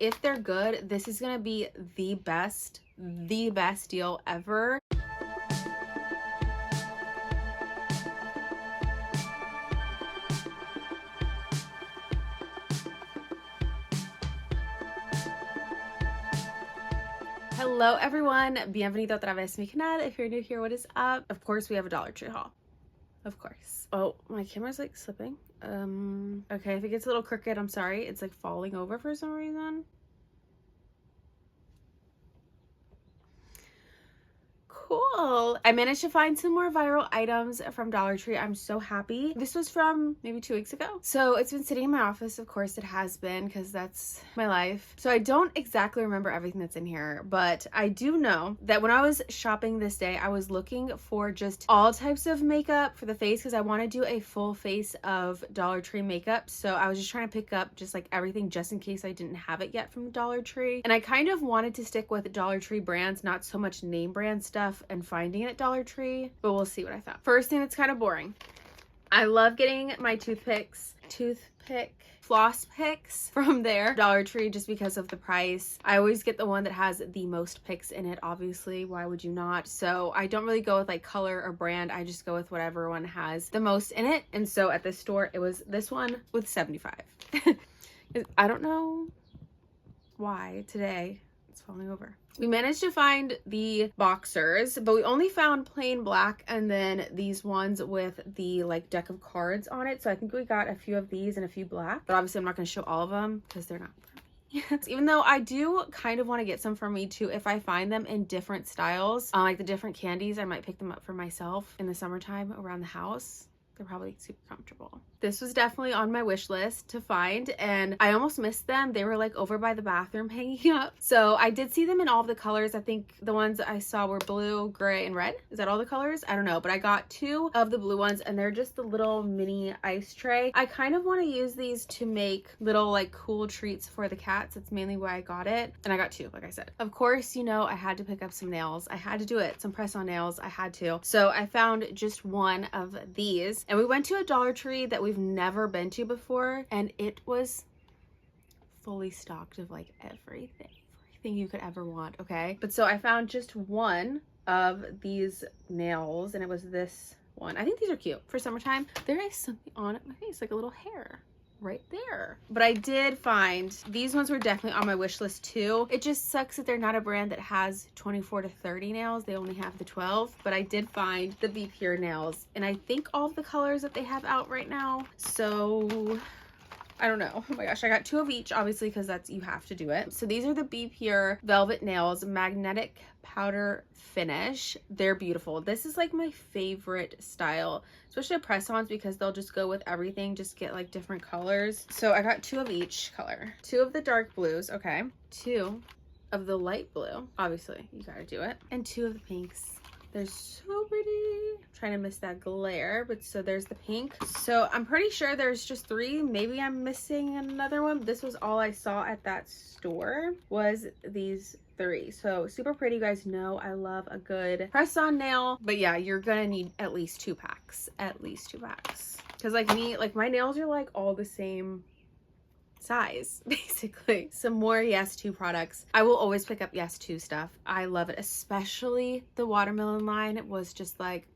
if they're good, this is gonna be the best deal ever. Hello everyone, bienvenido otra vez mi canal. If you're new here, what is up? Of course we have a Dollar Tree haul. Of course. Oh, my camera's like slipping. Okay, if it gets a little crooked, I'm sorry. It's like falling over for some reason. Cool. I managed to find some more viral items from Dollar Tree. I'm so happy. This was from maybe 2 weeks ago. So it's been sitting in my office. Of course it has been, because that's my life. So I don't exactly remember everything that's in here, but I do know that when I was shopping this day, I was looking for just all types of makeup for the face, because I want to do a full face of Dollar Tree makeup. So I was just trying to pick up just like everything just in case I didn't have it yet from Dollar Tree. And I kind of wanted to stick with Dollar Tree brands, not so much name brand stuff and finding it at Dollar Tree, but we'll see what I found. First thing that's kind of boring. I love getting my toothpick Floss Picks from there, Dollar Tree, just because of the price. I always get the one that has the most picks in it, obviously. Why would you not? So I don't really go with like color or brand. I just go with whatever one has the most in it. And so at this store, it was this one with 75. I don't know why today it's falling over. We managed to find the boxers, but we only found plain black and then these ones with the like deck of cards on it. So I think we got a few of these and a few black, but obviously I'm not going to show all of them because they're not for me. Even though I do kind of want to get some for me too if I find them in different styles. Like the different candies, I might pick them up for myself in the summertime around the house. They're probably super comfortable. This was definitely on my wish list to find, and I almost missed them. They were like over by the bathroom hanging up. So I did see them in all of the colors. I think the ones I saw were blue, gray, and red. Is that all the colors? I don't know, but I got 2 of the blue ones, and they're just the little mini ice tray. I kind of want to use these to make little like cool treats for the cats. That's mainly why I got it. And I got 2, like I said. Of course, you know, I had to pick up some nails. I had to do it. Some press-on nails. I had to. So I found just one of these. And we went to a Dollar Tree that we've never been to before, and it was fully stocked of like everything you could ever want, okay? But so I found just one of these nails, and it was this one. I think these are cute for summertime. There is something on my face, like a little hair right there. But I did find these ones were definitely on my wish list too. It just sucks that they're not a brand that has 24 to 30 nails. They only have the 12, but I did find the Be Pure nails, and I think all of the colors that they have out right now. So I don't know. Oh my gosh, I got 2 of each, obviously, because that's, you have to do it. So these are the Be Pure Velvet Nails Magnetic Powder Finish. They're beautiful. This is like my favorite style, especially press-ons, because they'll just go with everything, just get like different colors. So I got 2 of each color. 2 of the dark blues, okay. 2 of the light blue, obviously, you gotta do it. And 2 of the pinks. They're so pretty. I'm trying to miss that glare, but so there's the pink. So I'm pretty sure there's just 3. Maybe I'm missing another one. This was all I saw at that store, was these 3. So super pretty. You guys know I love a good press-on nail, but yeah, you're gonna need at least 2 packs. At least 2 packs. Because like me, like my nails are like all the same size, basically. Some more Yes 2 products. I will always pick up Yes 2 stuff. I love it, especially the watermelon line. It was just like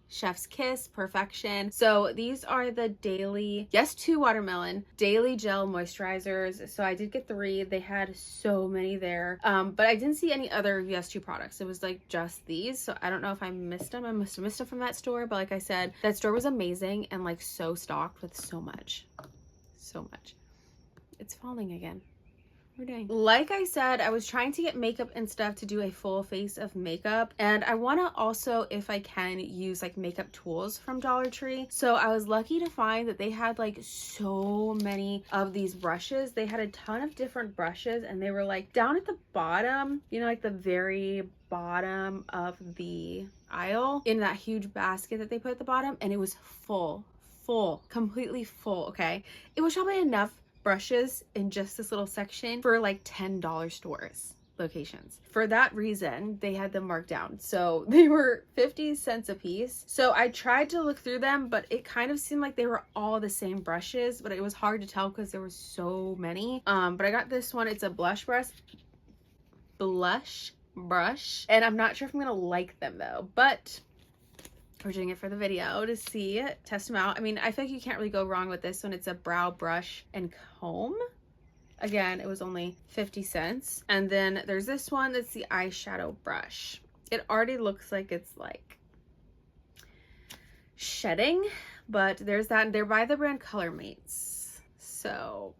chef's kiss, perfection. So these are the daily Yes 2 watermelon daily gel moisturizers. So I did get 3. They had so many there, but I didn't see any other Yes 2 products. It was like just these. So I don't know if I missed them. I must have missed them from that store, but like I said, that store was amazing and like so stocked with so much. It's falling again. We're doing. Like I said, I was trying to get makeup and stuff to do a full face of makeup, and I want to also, if I can, use like makeup tools from Dollar Tree. So I was lucky to find that they had like so many of these brushes. They had a ton of different brushes, and they were like down at the bottom, you know, like the very bottom of the aisle in that huge basket that they put at the bottom, and it was full, completely full. Okay, it was probably enough brushes in just this little section for like $10 stores. locations. For that reason, they had them marked down. So they were 50 cents a piece. So I tried to look through them, but it kind of seemed like they were all the same brushes, but it was hard to tell because there were so many. But I got this one. It's a blush brush, and I'm not sure if I'm gonna like them though, but we're doing it for the video to see, test them out. I mean, I feel like you can't really go wrong with this one. It's a brow brush and comb. Again, it was only 50 cents. And then there's this one that's the eyeshadow brush. It already looks like it's like shedding, but there's that. They're by the brand Colormates. So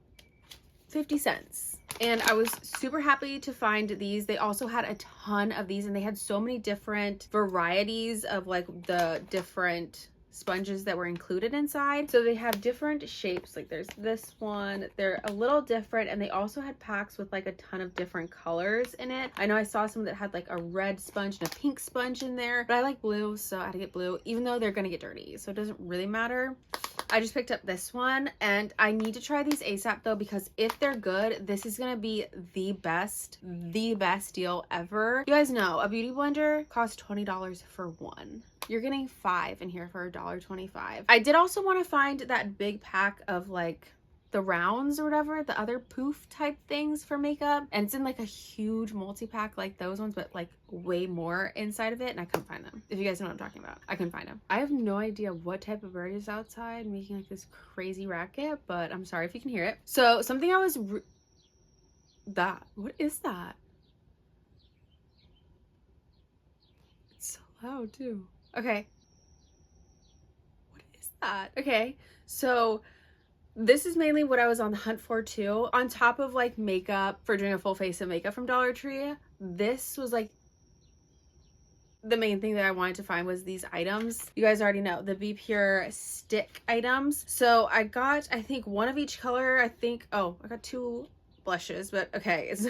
50 cents. And I was super happy to find these. They also had a ton of these, and they had so many different varieties of like the different sponges that were included inside. So they have different shapes. Like there's this one, they're a little different, and they also had packs with like a ton of different colors in it. I know I saw some that had like a red sponge and a pink sponge in there, but I like blue, so I had to get blue, even though they're gonna get dirty, so it doesn't really matter. I just picked up this one, and I need to try these ASAP though, because if they're good, this is gonna be the best deal ever. You guys know a beauty blender costs $20 for one. You're getting 5 in here for $1.25. I did also want to find that big pack of like the rounds or whatever, the other poof type things for makeup, and it's in like a huge multi-pack like those ones, but like way more inside of it, and I couldn't find them. If you guys know what I'm talking about, I couldn't find them. I have no idea what type of bird is outside making like this crazy racket, but I'm sorry if you can hear it. So something I was what is that? It's so loud too. Okay, what is that? Okay, so this is mainly what I was on the hunt for too. On top of like makeup, for doing a full face of makeup from Dollar Tree, this was like the main thing that I wanted to find was these items. You guys already know the Be Pure stick items. So I got, I think, one of each color. I got 2 blushes, but okay, it's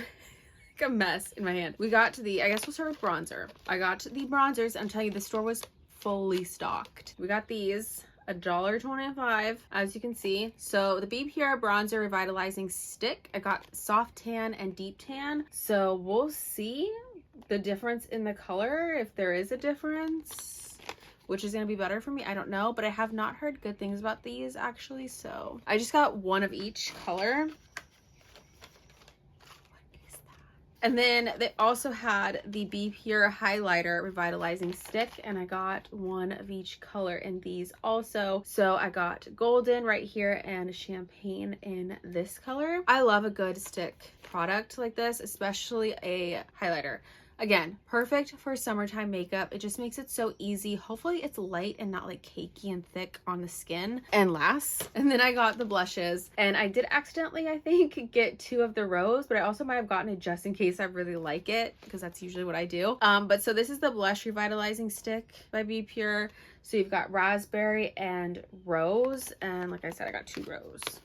a mess in my hand. We got to I guess we'll start with bronzer. I got the bronzers. I'm telling you, the store was fully stocked. We got these, $1.25, as you can see. So the Be Pure bronzer revitalizing stick, I got soft tan and deep tan, so we'll see the difference in the color, if there is a difference, which is going to be better for me. I don't know, but I have not heard good things about these actually, so I just got one of each color. And then they also had the Be Pure highlighter revitalizing stick, and I got one of each color in these also. So I got golden right here and champagne in this color. I love a good stick product like this, especially a highlighter. Again, perfect for summertime makeup. It just makes it so easy. Hopefully it's light and not like cakey and thick on the skin and lasts. And then I got the blushes, and I did accidentally, I think, get 2 of the rose, but I also might have gotten it just in case I really like it, because that's usually what I do. But so this is the blush revitalizing stick by Be Pure. So you've got raspberry and rose, and like I said, I got 2 rose.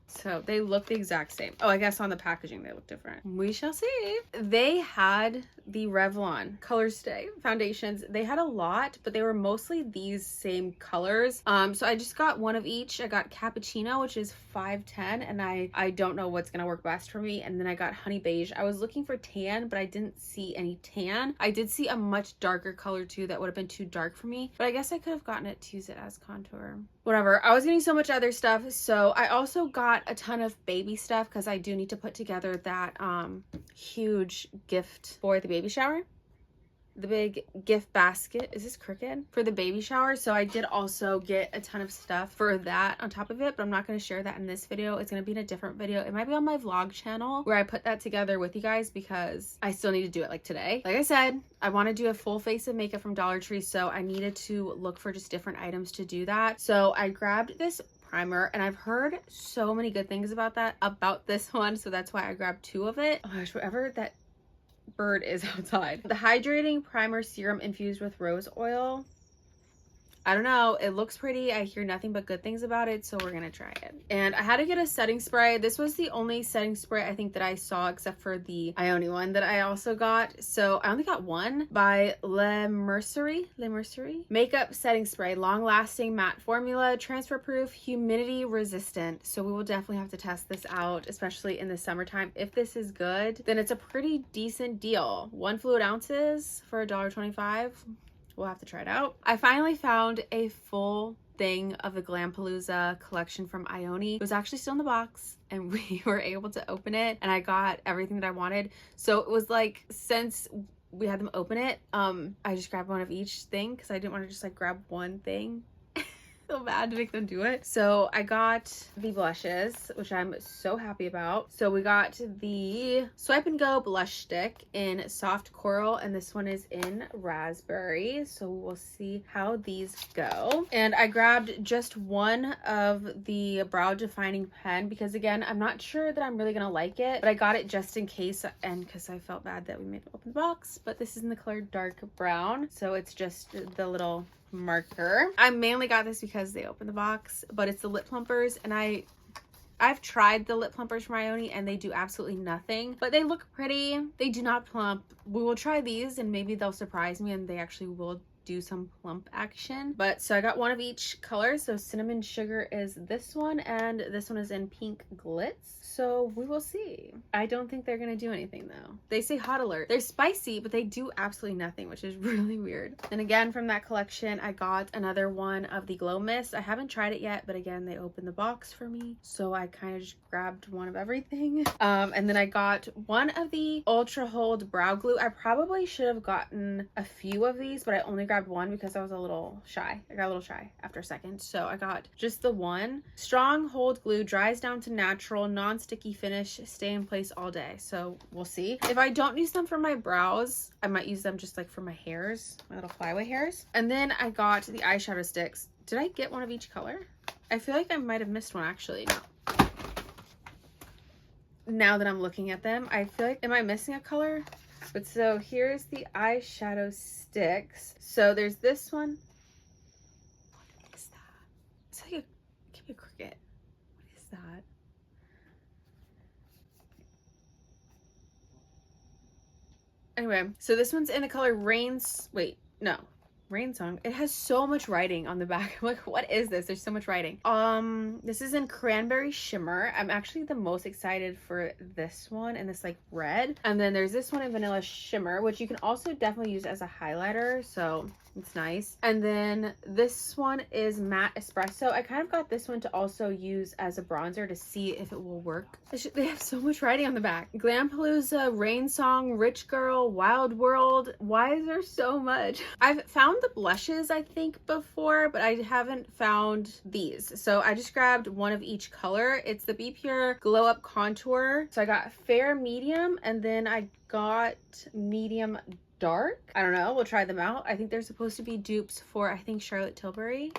So they look the exact same. Oh, I guess on the packaging they look different. We shall see. They had the Revlon Color Stay foundations. They had a lot, but they were mostly these same colors. So I just got one of each. I got Cappuccino, which is $5.10, and I don't know what's gonna work best for me. And then I got Honey Beige. I was looking for tan, but I didn't see any tan. I did see a much darker color too that would have been too dark for me, but I guess I could have gotten it to use it as contour. Whatever. I was getting so much other stuff, so I also got a ton of baby stuff because I do need to put together that huge gift for the baby shower. The big gift basket. Is this crooked? For the baby shower. So I did also get a ton of stuff for that on top of it, but I'm not going to share that in this video. It's going to be in a different video. It might be on my vlog channel where I put that together with you guys, because I still need to do it like today. Like I said, I want to do a full face of makeup from Dollar Tree, so I needed to look for just different items to do that. So I grabbed this primer, and I've heard so many good things about this one, so that's why I grabbed 2 of it. Oh gosh, whatever that bird is outside. The hydrating primer serum infused with rose oil. I don't know, it looks pretty. I hear nothing but good things about it, so we're gonna try it. And I had to get a setting spray. This was the only setting spray I think that I saw, except for the IONI one that I also got. So I only got one by Le Mercerie makeup setting spray, long lasting matte formula, transfer proof, humidity resistant. So we will definitely have to test this out, especially in the summertime. If this is good, then it's a pretty decent deal. 1 fluid ounces for $1.25. We'll have to try it out. I finally found a full thing of the glampalooza collection from IONI. It was actually still in the box and we were able to open it and I got everything that I wanted. So it was like, since we had them open it, I just grabbed one of each thing because I didn't want to just like grab one thing. So bad to make them do it. So I got the blushes, which I'm so happy about. So we got the Swipe and Go blush stick in soft coral, and this one is in raspberry. So we'll see how these go. And I grabbed just one of the brow defining pen because again, I'm not sure that I'm really gonna like it, but I got it just in case and because I felt bad that we made it open the box. But this is in the color dark brown, so it's just the little marker. I mainly got this because they opened the box, but it's the lip plumpers, and I've tried the lip plumpers from IONI and they do absolutely nothing, but they look pretty. They do not plump. We will try these and maybe they'll surprise me and they actually will do some plump action. But so I got one of each color. So cinnamon sugar is this one and this one is in pink glitz. So we will see. I don't think they're gonna do anything though. They say hot alert. They're spicy, but they do absolutely nothing, which is really weird. And again, from that collection, I got another one of the Glow Mist. I haven't tried it yet, but again, they opened the box for me. So I kind of just grabbed one of everything. And then I got one of the Ultra Hold Brow Glue. I probably should have gotten a few of these, but I only grabbed one because I was a little shy. I got a little shy after a second. So I got just the one. Strong Hold Glue, dries down to natural, non-sticky finish, stay in place all day. So we'll see. If I don't use them for my brows, I might use them just like for my hairs, my little flyaway hairs. And then I got the eyeshadow sticks. Did I get one of each color? I feel like I might have missed one actually. No. Now that I'm looking at them, I feel like, am I missing a color? But so here's the eyeshadow sticks. So there's this one. What is that? It's like give me a cricket. What is that? Anyway, so this one's in the color Rain Song. It has so much writing on the back. I'm like, what is this? There's so much writing. This is in Cranberry Shimmer. I'm actually the most excited for this one and this like red. And then there's this one in Vanilla Shimmer, which you can also definitely use as a highlighter. So it's nice. And then this one is Matte Espresso. I kind of got this one to also use as a bronzer to see if it will work. They have so much writing on the back. Glampalooza, Rain Song, Rich Girl, Wild World. Why is there so much? I've found the blushes I think before, but I haven't found these. So I just grabbed one of each color. It's the Be Pure Glow Up Contour. So I got fair, medium, and then I got medium dark. I don't know, we'll try them out. I think they're supposed to be dupes for, I think, Charlotte Tilbury.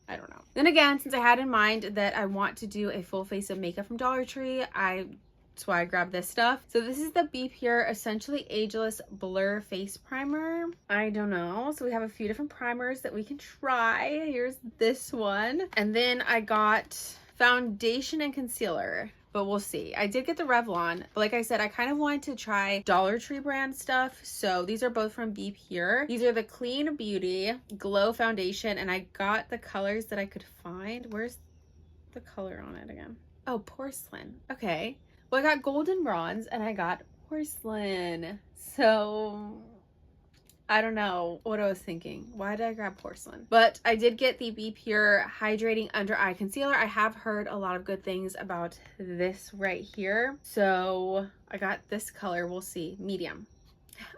I don't know. Then again, since I had in mind that I want to do a full face of makeup from Dollar Tree, that's why I grabbed this stuff. So this is the Be Pure Essentially Ageless Blur Face Primer. I don't know. So we have a few different primers that we can try. Here's this one. And then I got foundation and concealer. But we'll see. I did get the Revlon, but like I said, I kind of wanted to try Dollar Tree brand stuff. So these are both from Be Pure. These are the Clean Beauty Glow Foundation, and I got the colors that I could find. Where's the color on it again? Oh, porcelain. Okay. Well, I got golden bronze and I got porcelain. So I don't know what I was thinking. Why did I grab porcelain? But I did get the Be Pure Hydrating Under Eye Concealer. I have heard a lot of good things about this right here. So I got this color. We'll see. Medium.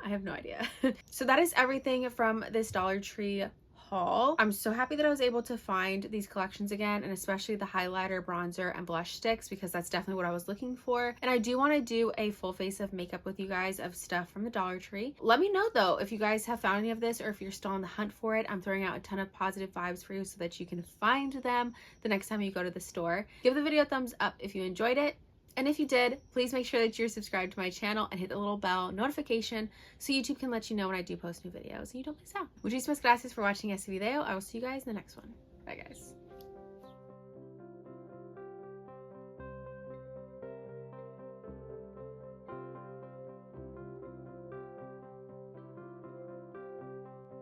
I have no idea. So that is everything from this Dollar Tree haul. I'm so happy that I was able to find these collections again, and especially the highlighter, bronzer, and blush sticks, because that's definitely what I was looking for. And I do want to do a full face of makeup with you guys of stuff from the Dollar Tree. Let me know though if you guys have found any of this or if you're still on the hunt for it. I'm throwing out a ton of positive vibes for you so that you can find them the next time you go to the store. Give the video a thumbs up if you enjoyed it. And if you did, please make sure that you're subscribed to my channel and hit the little bell notification so YouTube can let you know when I do post new videos and you don't miss out. Muchísimas gracias for watching este video. I will see you guys in the next one. Bye, guys.